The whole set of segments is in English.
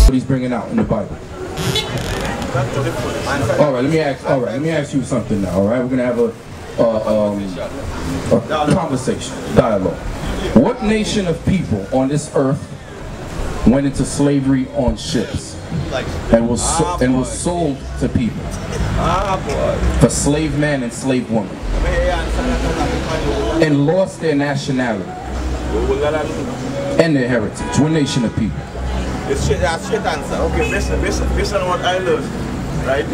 what he's bringing out in the Bible. All right, let me ask you something now. All right, we're gonna have a conversation, dialogue. What nation of people on this earth went into slavery on ships and was sold to people for slave man and slave woman and lost their nationality and their heritage? What nation of people? It's straight answer. Okay, based on what I learned, right?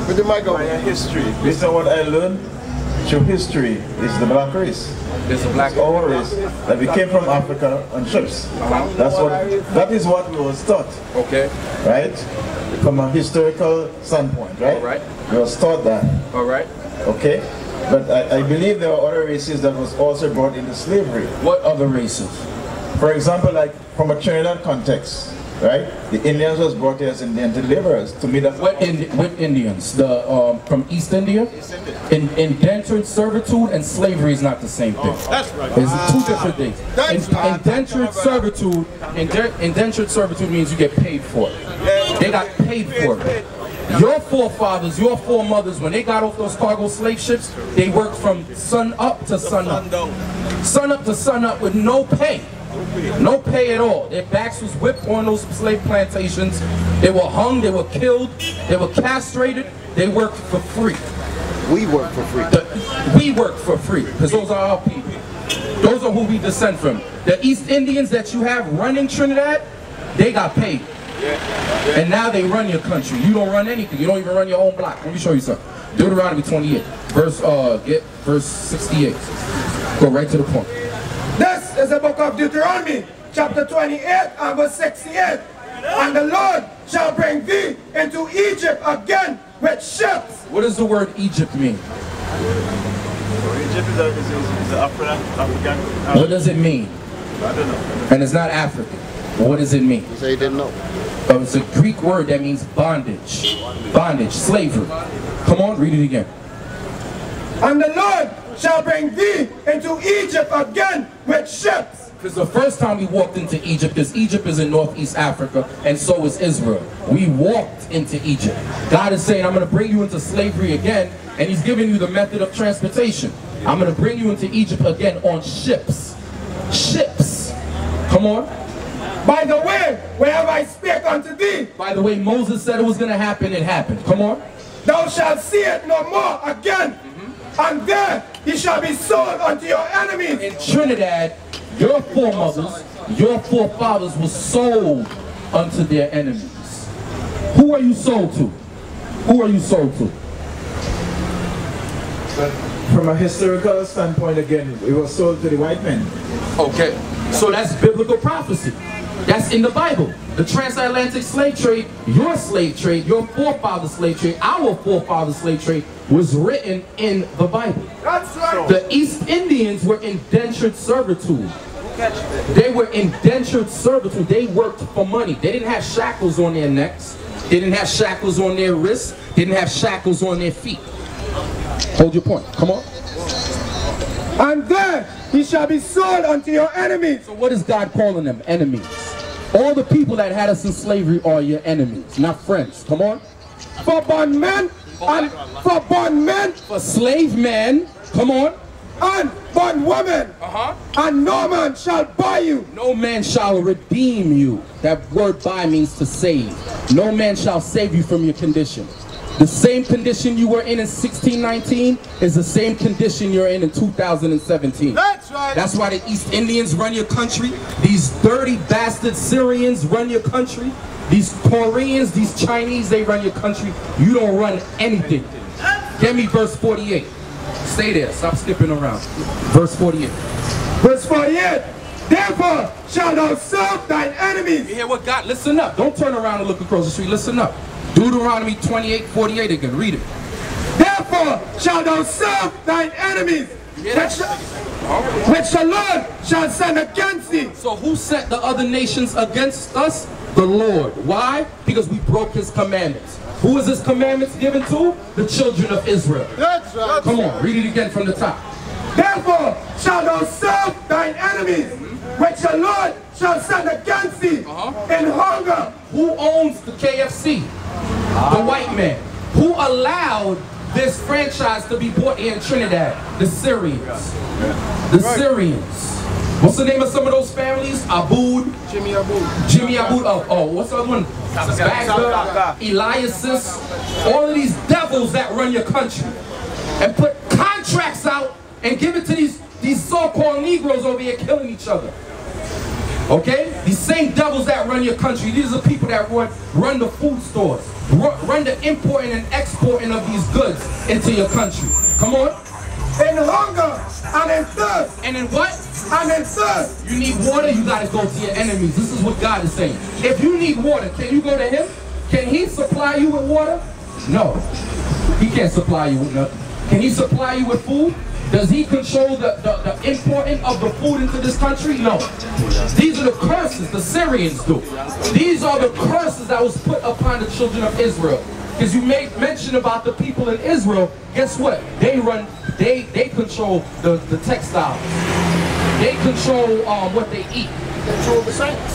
With the mic on history. Based on what I learned through history, is the black race. There's a black our race that we came from Africa on ships. That is what we was taught. Okay. Right? From a historical standpoint, right? All right. We was taught that. All right. Okay. But I believe there are other races that was also brought into slavery. What other races? For example, like from a Trinidad context. Right? The Indians was brought here as indentured laborers to meet us. What Indians? The from East India? Indentured servitude and slavery is not the same thing. That's right. It's two different things. Indentured servitude means you get paid for it. They got paid for it. Your forefathers, your foremothers, when they got off those cargo slave ships, they worked from sun up to sun up. Sun up to sun up with no pay. No pay at all. Their backs was whipped on those slave plantations. They were hung, they were killed, they were castrated. They worked for free. We work for free. We work for free, because those are our people. Those are who we descend from. The East Indians that you have running Trinidad, they got paid. And now they run your country. You don't run anything. You don't even run your own block. Let me show you something. Deuteronomy 28, verse 68. Go right to the point. This is the book of Deuteronomy, chapter 28 and verse 68. And the Lord shall bring thee into Egypt again with ships. What does the word Egypt mean? Egypt is African. What does it mean? I don't know. And it's not African. What does it mean? You say you didn't know. It's a Greek word that means bondage. Bondage, slavery. Come on, read it again. And the Lord shall bring thee into Egypt again with ships. Because the first time we walked into Egypt, because Egypt is in Northeast Africa, and so is Israel. We walked into Egypt. God is saying, I'm going to bring you into slavery again, and he's giving you the method of transportation. I'm going to bring you into Egypt again on ships. Ships. Come on. By the way, wherever I spake unto thee. By the way, Moses said it was going to happen, it happened. Come on. Thou shalt see it no more again. And there he shall be sold unto your enemies. In Trinidad, your foremothers, your forefathers were sold unto their enemies. Who are you sold to? Who are you sold to? From a historical standpoint, again, we were sold to the white men. Okay, so that's biblical prophecy. That's in the Bible. The transatlantic slave trade, your forefather's slave trade, our forefather's slave trade was written in the Bible. That's right. The East Indians were indentured servitude. They were indentured servitude. They worked for money. They didn't have shackles on their necks. They didn't have shackles on their wrists. They didn't have shackles on their feet. Hold your point. Come on. And there he shall be sold unto your enemies. So what is God calling them? Enemies. All the people that had us in slavery are your enemies, not friends. Come on. For bondmen, and for bondmen, for slave men, come on. And bondwomen, and no man shall buy you. No man shall redeem you. That word buy means to save. No man shall save you from your condition. The same condition you were in 1619 is the same condition you're in 2017. That's right. That's why the East Indians run your country. These dirty bastard Syrians run your country. These Koreans, these Chinese, they run your country. You don't run anything. Give me verse 48. Stay there. Stop skipping around. Verse 48. Verse 48. Therefore shalt thou serve thine enemies. You hear what God? Listen up. Don't turn around and look across the street. Listen up. Deuteronomy 28:48 again. Read it. Therefore shalt thou serve thine enemies, which the Lord shall send against thee. So who sent the other nations against us? The Lord. Why? Because we broke his commandments. Who is his commandments given to? The children of Israel. That's right. Come on, read it again from the top. Therefore shalt thou serve thine enemies, which the Lord shall send against thee in hunger, who owns the KFC? The white man. Who allowed this franchise to be bought here in Trinidad? The Syrians. The Syrians. What's the name of some of those families? Abood. Jimmy Abood. Oh, what's the other one? Baghdad, Eliasis. All of these devils that run your country. And put contracts out and give it to these so-called Negroes over here killing each other. Okay? These same devils that run your country. These are people that run the food stores. Run the importing and exporting of these goods into your country. Come on. In hunger and in thirst. And in what? And in thirst. You need water, you gotta go to your enemies. This is what God is saying. If you need water, can you go to him? Can he supply you with water? No. He can't supply you with nothing. Can he supply you with food? Does he control the importing of the food into this country? No. These are the curses the Syrians do. These are the curses that was put upon the children of Israel. Because you made mention about the people in Israel. Guess what? They control the textiles. They control what they eat.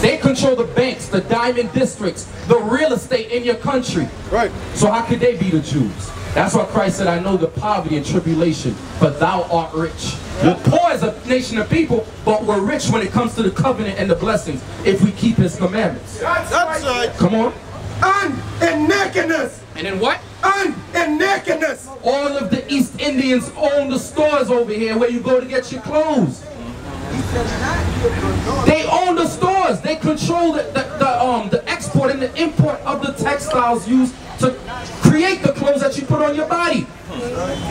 They control the banks, the diamond districts, the real estate in your country. Right. So how could they be the Jews? That's why Christ said, I know the poverty and tribulation, but thou art rich. We're poor as a nation of people, but we're rich when it comes to the covenant and the blessings if we keep his commandments. That's right. Come on. And in nakedness. And in what? And in nakedness. All of the East Indians own the stores over here where you go to get your clothes. They own the stores. They control the export and the import of the textiles used to create the clothes that you put on your body.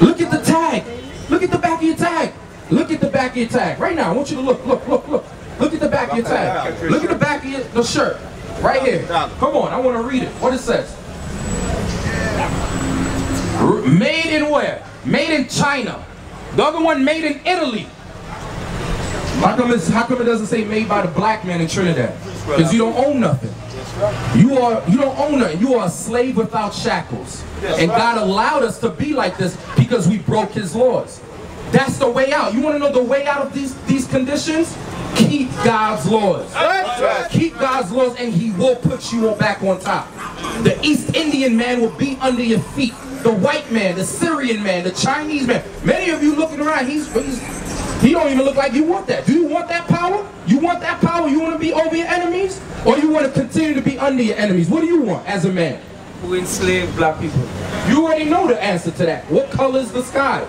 Look at the tag. Look at the back of your tag. Look at the back of your tag. Right now, I want you to look. Look at the back of your tag. Look at the back of the shirt. Right here. Come on, I want to read it. What it says. Made in where? Made in China. The other one made in Italy. How come it doesn't say made by the black man in Trinidad? Because you don't own nothing. You don't own nothing. You are a slave without shackles. And God allowed us to be like this because we broke his laws. That's the way out. You want to know the way out of these conditions? Keep God's laws. Keep God's laws and he will put you back on top. The East Indian man will be under your feet. The white man, the Syrian man, the Chinese man. Many of you looking around, he don't even look like you want that. Do you want that power? You want that power? You want to be over your enemies? Or you want to continue to be under your enemies? What do you want as a man? Who enslaved black people. You already know the answer to that. What color is the sky?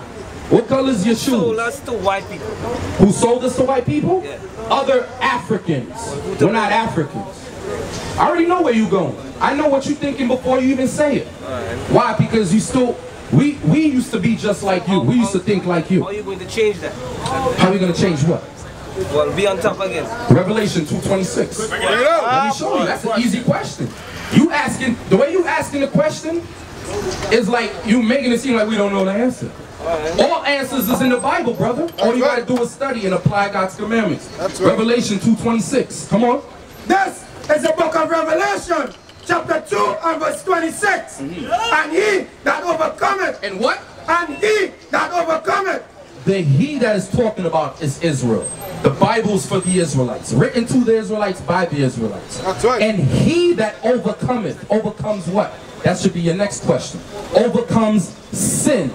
What color is your shoes? Sold us to white people. Who sold us to white people? Yeah. Other Africans. We're not Africans. I already know where you're going. I know what you're thinking before you even say it. Why? Because you still... We used to be just like you. We used to think like you. How are you going to change that? How are we going to change what? Well, be on top again. Revelation 2:26. Let me show you. That's an easy question. The way you asking the question is like you making it seem like we don't know the answer. All answers is in the Bible, brother. All you got to do is study and apply God's commandments. Revelation 2:26. Come on. This is the book of Revelation. Chapter 2 and verse 26. And he that overcometh. And what? And he that overcometh. The he that is talking about is Israel. The Bible's for the Israelites. Written to the Israelites by the Israelites. That's right. And he that overcometh. Overcomes what? That should be your next question. Overcomes sins,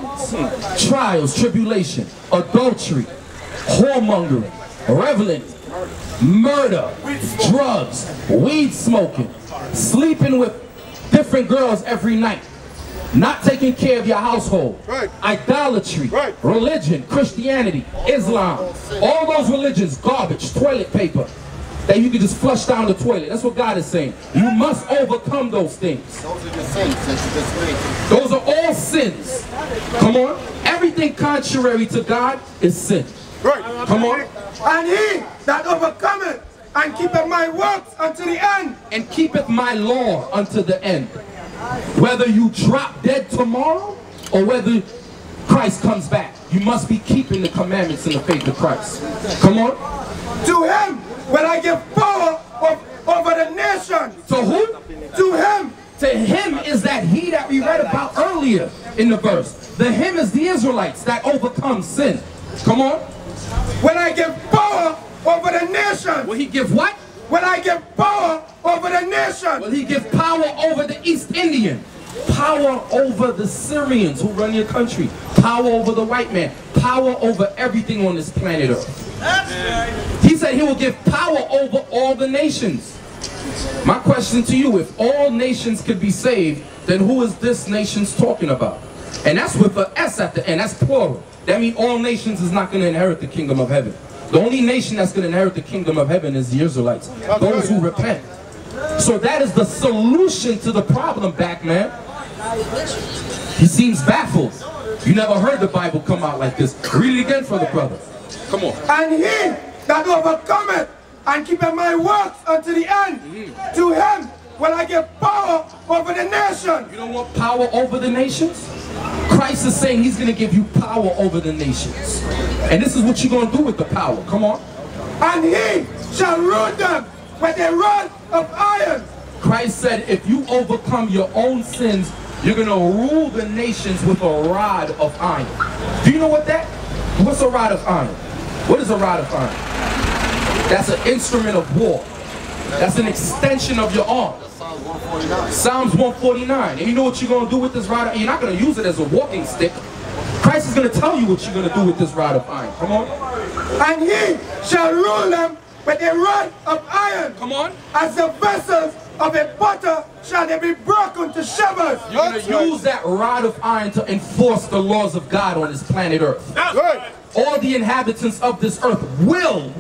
trials, tribulation, adultery, whoremongering, reveling, murder, drugs, weed smoking, sleeping with different girls every night, not taking care of your household, idolatry, religion, Christianity, Islam, all those religions, garbage, toilet paper that you can just flush down the toilet. That's what God is saying. You must overcome those things. Those are the sins that you just mentioned. Those are all sins. Come on. Everything contrary to God is sin. Come on. And he that overcometh and keepeth my works unto the end. And keepeth my law unto the end. Whether you drop dead tomorrow or whether Christ comes back, you must be keeping the commandments in the faith of Christ. Come on. To him will I give power over the nation. To who? To him. To him is that he that we read about earlier in the verse. The him is the Israelites that overcome sin. Come on. Will I give power over the nation. Will he give what? will I give power over the nation. Will he give power over the East Indian? Power over the Syrians who run your country. Power over the white man. Power over everything on this planet Earth. He said he will give power over all the nations. My question to you, if all nations could be saved, then who is this nations talking about? And that's with an S at the end, that's plural. That means all nations is not going to inherit the kingdom of heaven. The only nation that's going to inherit the kingdom of heaven is the Israelites, those who repent. So that is the solution to the problem, back man. He seems baffled. You never heard the Bible come out like this. Read it again for the brother. Come on. And he that overcometh and keepeth my works unto the end, to him will I give power over the nation. You don't want power over the nations? Christ is saying he's going to give you power over the nations. And this is what you're going to do with the power. Come on. And he shall rule them with a rod of iron. Christ said if you overcome your own sins, you're going to rule the nations with a rod of iron. Do you know what that? What's a rod of iron? What is a rod of iron? That's an instrument of war. That's an extension of your arm. Psalms 149. And you know what you're going to do with this rod? You're not going to use it as a walking stick. Christ is going to tell you what you're going to do with this rod of iron. Come on. And he shall rule them with a rod of iron. Come on. As the vessels of a potter shall they be broken to shivers. You're going to use that rod of iron to enforce the laws of God on this planet Earth. Right. All the inhabitants of this earth will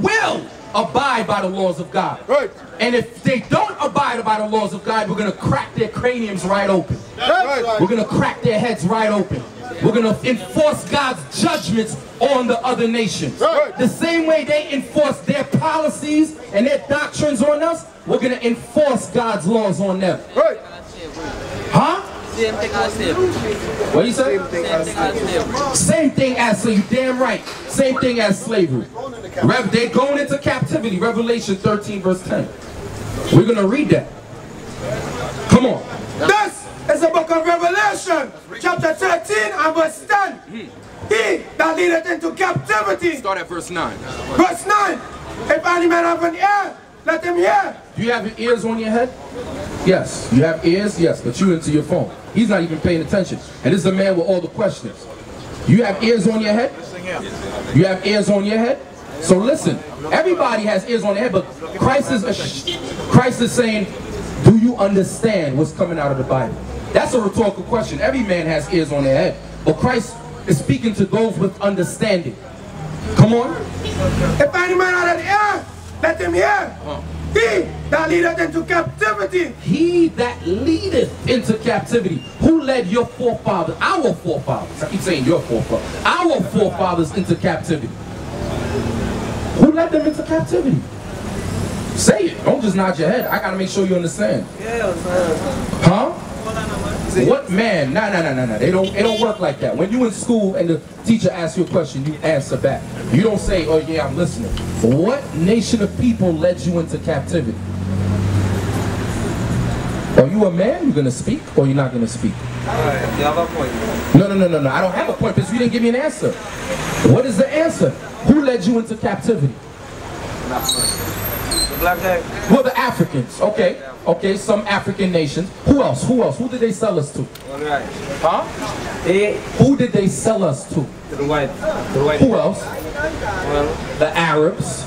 abide by the laws of God. Right. And if they don't abide by the laws of God, we're going to crack their craniums right open. Right. We're going to crack their heads right open. We're going to enforce God's judgments on the other nations. Right. The same way they enforce their policies and their doctrines on us, we're going to enforce God's laws on them. Right. Huh? Same thing as slavery. What do you say? Same thing as slavery. Same thing as slavery. Damn right. Same thing as slavery. They're going into captivity. Revelation 13 verse 10. We're going to read that. Come on. This is the book of Revelation, chapter 13 and verse 10. He that leadeth into captivity. Start at verse 9. Verse 9. If any man have an ear, let him hear. Do you have your ears on your head? Yes. You have ears? Yes. But you into your phone. He's not even paying attention. And this is the man with all the questions. You have ears on your head? You have ears on your head? So listen. Everybody has ears on their head, but Christ is saying, do you understand what's coming out of the Bible? That's a rhetorical question. Every man has ears on their head. But Christ is speaking to those with understanding. Come on. If any man have an ear, let him hear. He that leadeth into captivity. He that leadeth into captivity. Who led your forefathers, our forefathers, I keep saying your forefathers, our forefathers into captivity? Who led them into captivity? Say it. Don't just nod your head. I gotta make sure you understand. Huh? What man? No. It don't work like that. When you in school and the teacher asks you a question, you answer back. You don't say, oh yeah, I'm listening. What nation of people led you into captivity? Are you a man? You're gonna speak or you're not gonna speak? Alright, you have a point. No. I don't have a point because you didn't give me an answer. What is the answer? Who led you into captivity? The black guy. Well, the Africans. Okay, some African nations. Who else? Who did they sell us to? Alright. Huh? Who did they sell us to? To the white. Who else? Well, The Arabs,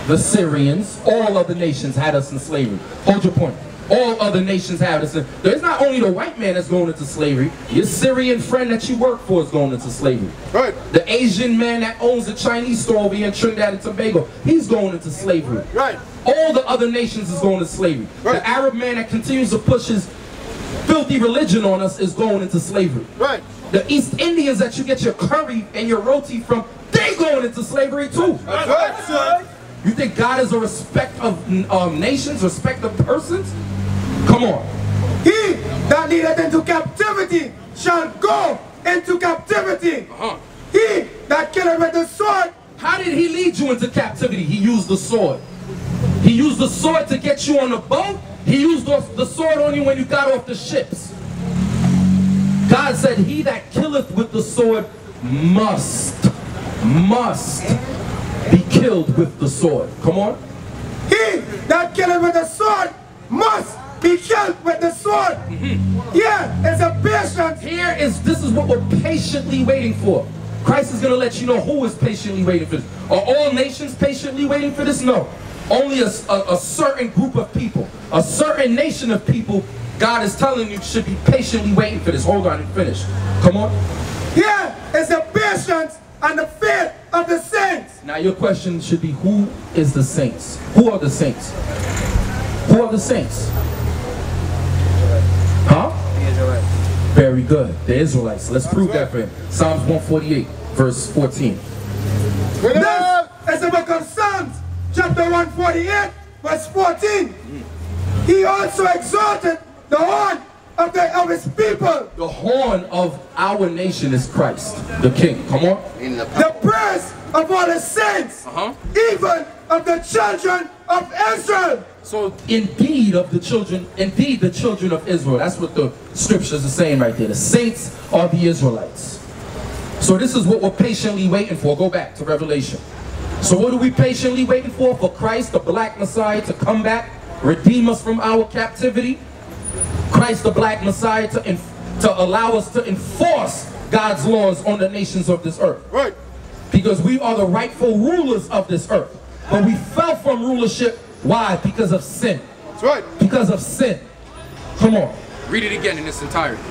the Syrians, all other nations had us in slavery. Hold your point. All other nations have us in. There's not only the white man that's going into slavery. Your Syrian friend that you work for is going into slavery. Right. The Asian man that owns the Chinese store over here in Trinidad and Tobago, he's going into slavery. Right. All the other nations is going to slavery. Right. The Arab man that continues to push his filthy religion on us is going into slavery. Right. The East Indians that you get your curry and your roti from, they going into slavery too. That's right, sir. You think God is a respect of nations, respect of persons? Come on. He that leadeth into captivity shall go into captivity. He that killeth with the sword. How did he lead you into captivity? He used the sword. He used the sword to get you on the boat. He used the sword on you when you got off the ships. God said, he that killeth with the sword must be killed with the sword. Come on. He that kill it with the sword must be killed with the sword. Yeah, it's a patience. This is what we're patiently waiting for. Christ is going to let you know who is patiently waiting for this. Are all nations patiently waiting for this? No. Only a certain group of people, a certain nation of people, God is telling you should be patiently waiting for this. Hold on and finish. Come on. Yeah, it's the patience and the faith of the saints. Now your question should be, who is the saints? Who are the saints? Who are the saints? Huh? The Israelites. Very good. The Israelites. Let's prove that for him. Psalms 148, verse 14. This is the book of Psalms, chapter 148, verse 14. He also exalted the horn of his people. The horn of our nation is Christ, the King. Come on. The praise of all his saints, even of the children of Israel. So indeed the children of Israel. That's what the scriptures are saying right there. The saints are the Israelites. So this is what we're patiently waiting for. Go back to Revelation. So what are we patiently waiting for? For Christ, the black Messiah, to come back, redeem us from our captivity. Christ, the black Messiah, to allow us to enforce God's laws on the nations of this earth. Right. Because we are the rightful rulers of this earth. But we fell from rulership. Why? Because of sin. That's right. Because of sin. Come on. Read it again in its entirety.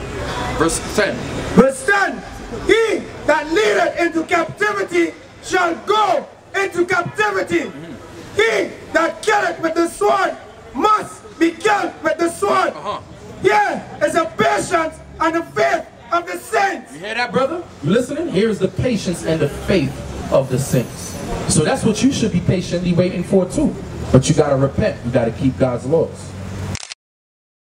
Verse 10. Verse 10. He that leadeth into captivity shall go into captivity. He that killeth with the sword must be killed with the sword. Yeah, it's a patience and the faith of the saints. You hear that, brother? You listening? Here's the patience and the faith of the saints. So that's what you should be patiently waiting for too. But you got to repent. You got to keep God's laws.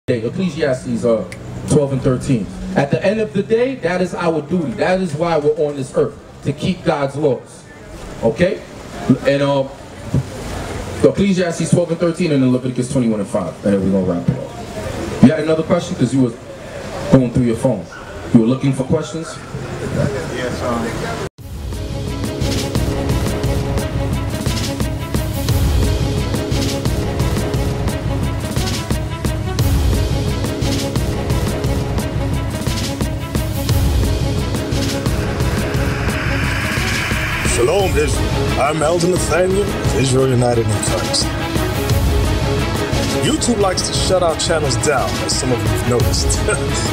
Ecclesiastes 12 and 13. At the end of the day, that is our duty. That is why we're on this earth, to keep God's laws. Okay? And Ecclesiastes 12 and 13 and then Leviticus 21 and 5. And then we're going to wrap it up. You had another question? Because you were going through your phone. You were looking for questions? Yes, Shalom, Israel. I'm Elder Nathaniel of Israel United in Christ. YouTube likes to shut our channels down, as some of you have noticed,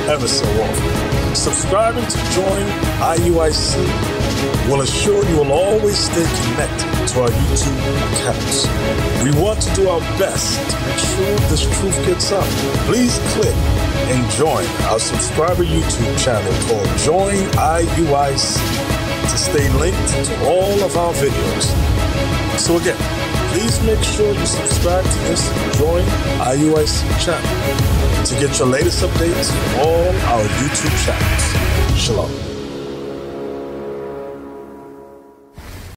ever so often. Subscribing to join IUIC will assure you will always stay connected to our YouTube accounts. We want to do our best to make sure this truth gets out. Please click and join our subscriber YouTube channel called Join IUIC to stay linked to all of our videos. So again, please make sure you subscribe to this Join IUIC channel to get your latest updates from all our YouTube channels. Shalom.